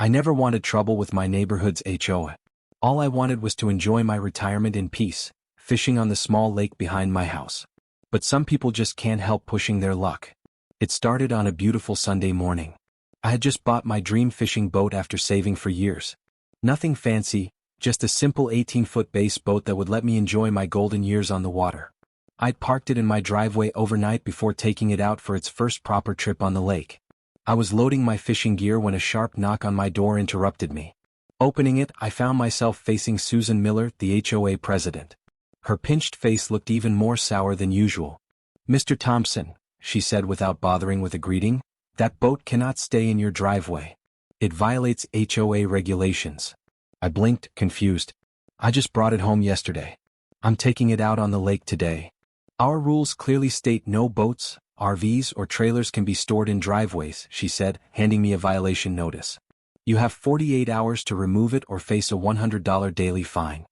I never wanted trouble with my neighborhood's HOA. All I wanted was to enjoy my retirement in peace, fishing on the small lake behind my house. But some people just can't help pushing their luck. It started on a beautiful Sunday morning. I had just bought my dream fishing boat after saving for years. Nothing fancy, just a simple 18-foot base boat that would let me enjoy my golden years on the water. I'd parked it in my driveway overnight before taking it out for its first proper trip on the lake. I was loading my fishing gear when a sharp knock on my door interrupted me. Opening it, I found myself facing Susan Miller, the HOA president. Her pinched face looked even more sour than usual. "Mr. Thompson," she said without bothering with a greeting, "that boat cannot stay in your driveway. It violates HOA regulations." I blinked, confused. "I just brought it home yesterday. I'm taking it out on the lake today. Our rules clearly state no boats, RVs, or trailers can be stored in driveways," she said, handing me a violation notice. "You have 48 hours to remove it or face a $100 daily fine."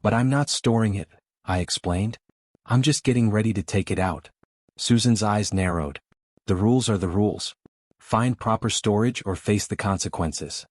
"But I'm not storing it," I explained. "I'm just getting ready to take it out." Susan's eyes narrowed. "The rules are the rules. Find proper storage or face the consequences."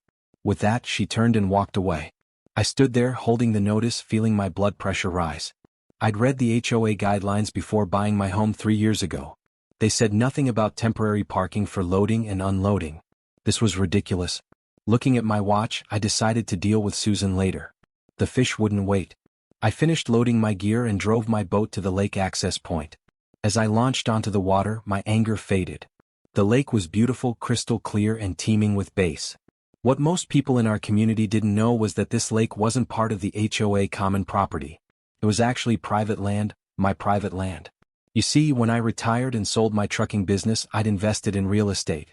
With that, she turned and walked away. I stood there holding the notice, feeling my blood pressure rise. I'd read the HOA guidelines before buying my home 3 years ago. They said nothing about temporary parking for loading and unloading. This was ridiculous. Looking at my watch, I decided to deal with Susan later. The fish wouldn't wait. I finished loading my gear and drove my boat to the lake access point. As I launched onto the water, my anger faded. The lake was beautiful, crystal clear, and teeming with bass. What most people in our community didn't know was that this lake wasn't part of the HOA common property. It was actually private land, my private land. You see, when I retired and sold my trucking business, I'd invested in real estate.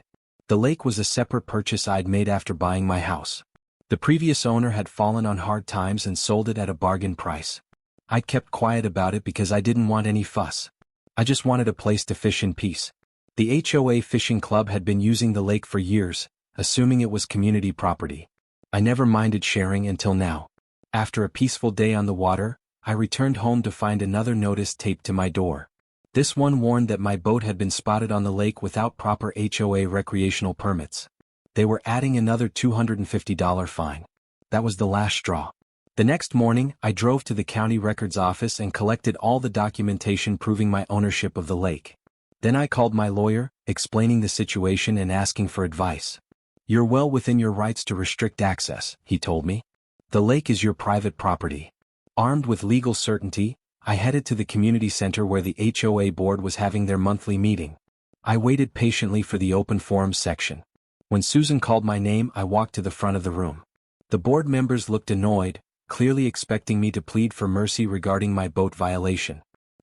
The lake was a separate purchase I'd made after buying my house. The previous owner had fallen on hard times and sold it at a bargain price. I'd kept quiet about it because I didn't want any fuss. I just wanted a place to fish in peace. The HOA fishing club had been using the lake for years, assuming it was community property. I never minded sharing until now. After a peaceful day on the water, I returned home to find another notice taped to my door. This one warned that my boat had been spotted on the lake without proper HOA recreational permits. They were adding another $250 fine. That was the last straw. The next morning, I drove to the county records office and collected all the documentation proving my ownership of the lake. Then I called my lawyer, explaining the situation and asking for advice. "You're well within your rights to restrict access," he told me. "The lake is your private property." Armed with legal certainty, I headed to the community center where the HOA board was having their monthly meeting. I waited patiently for the open forum section. When Susan called my name, I walked to the front of the room. The board members looked annoyed, clearly expecting me to plead for mercy regarding my boat violation.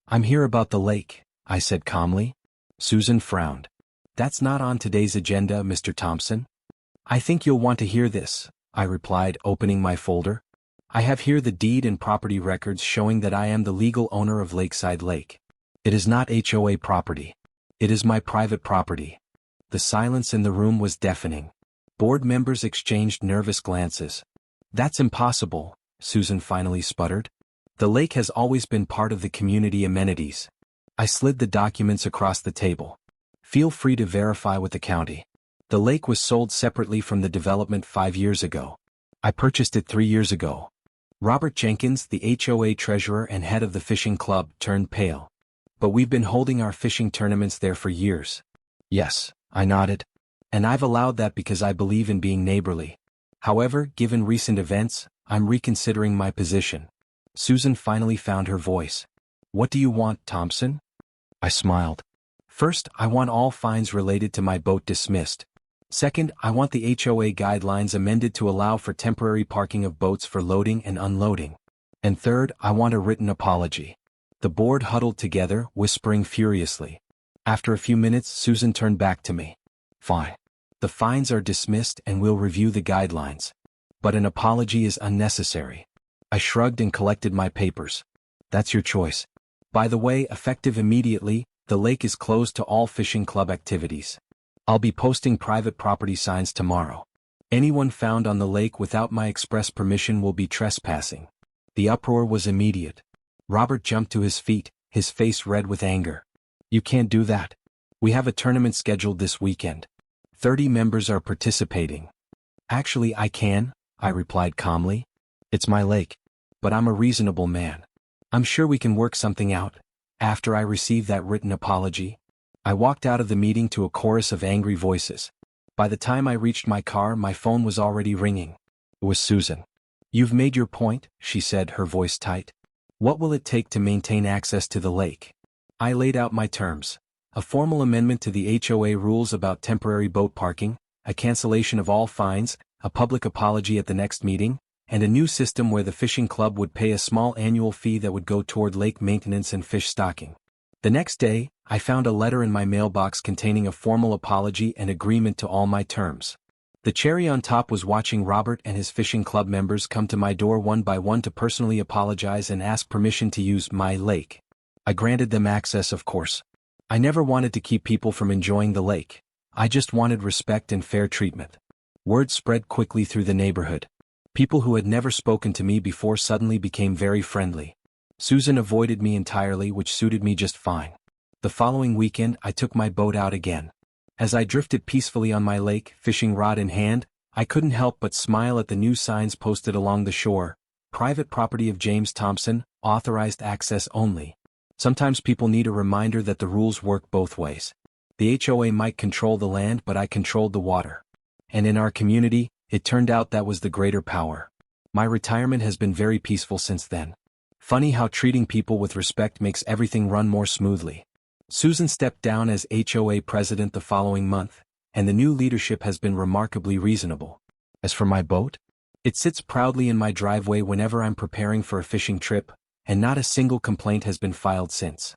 "I'm here about the lake," I said calmly. Susan frowned. "That's not on today's agenda, Mr. Thompson." "I think you'll want to hear this," I replied, opening my folder. "I have here the deed and property records showing that I am the legal owner of Lakeside Lake. It is not HOA property. It is my private property." The silence in the room was deafening. Board members exchanged nervous glances. "That's impossible," Susan finally sputtered. "The lake has always been part of the community amenities." I slid the documents across the table. "Feel free to verify with the county. The lake was sold separately from the development 5 years ago. I purchased it 3 years ago." Robert Jenkins, the HOA treasurer and head of the fishing club, turned pale. "But we've been holding our fishing tournaments there for years." "Yes," I nodded. "And I've allowed that because I believe in being neighborly. However, given recent events, I'm reconsidering my position." Susan finally found her voice. "What do you want, Thompson?" I smiled. "First, I want all fines related to my boat dismissed. Second, I want the HOA guidelines amended to allow for temporary parking of boats for loading and unloading. And third, I want a written apology." The board huddled together, whispering furiously. After a few minutes, Susan turned back to me. "Fine. The fines are dismissed and we'll review the guidelines. But an apology is unnecessary." I shrugged and collected my papers. "That's your choice. By the way, effective immediately, the lake is closed to all fishing club activities. I'll be posting private property signs tomorrow. Anyone found on the lake without my express permission will be trespassing." The uproar was immediate. Robert jumped to his feet, his face red with anger. "You can't do that. We have a tournament scheduled this weekend. 30 members are participating." Actually, I can, I replied calmly. It's my lake. But I'm a reasonable man. I'm sure we can work something out. After I received that written apology, I walked out of the meeting to a chorus of angry voices. By the time I reached my car, my phone was already ringing. It was Susan. You've made your point, she said, her voice tight. What will it take to maintain access to the lake? I laid out my terms. A formal amendment to the HOA rules about temporary boat parking, a cancellation of all fines, a public apology at the next meeting, and a new system where the fishing club would pay a small annual fee that would go toward lake maintenance and fish stocking. The next day, I found a letter in my mailbox containing a formal apology and agreement to all my terms. The cherry on top was watching Robert and his fishing club members come to my door one by one to personally apologize and ask permission to use my lake. I granted them access, of course. I never wanted to keep people from enjoying the lake. I just wanted respect and fair treatment. Word spread quickly through the neighborhood. People who had never spoken to me before suddenly became very friendly. Susan avoided me entirely, which suited me just fine. The following weekend, I took my boat out again. As I drifted peacefully on my lake, fishing rod in hand, I couldn't help but smile at the new signs posted along the shore. Private property of James Thompson, authorized access only. Sometimes people need a reminder that the rules work both ways. The HOA might control the land, but I controlled the water. And in our community, it turned out that was the greater power. My retirement has been very peaceful since then. Funny how treating people with respect makes everything run more smoothly. Susan stepped down as HOA president the following month, and the new leadership has been remarkably reasonable. As for my boat, it sits proudly in my driveway whenever I'm preparing for a fishing trip, and not a single complaint has been filed since.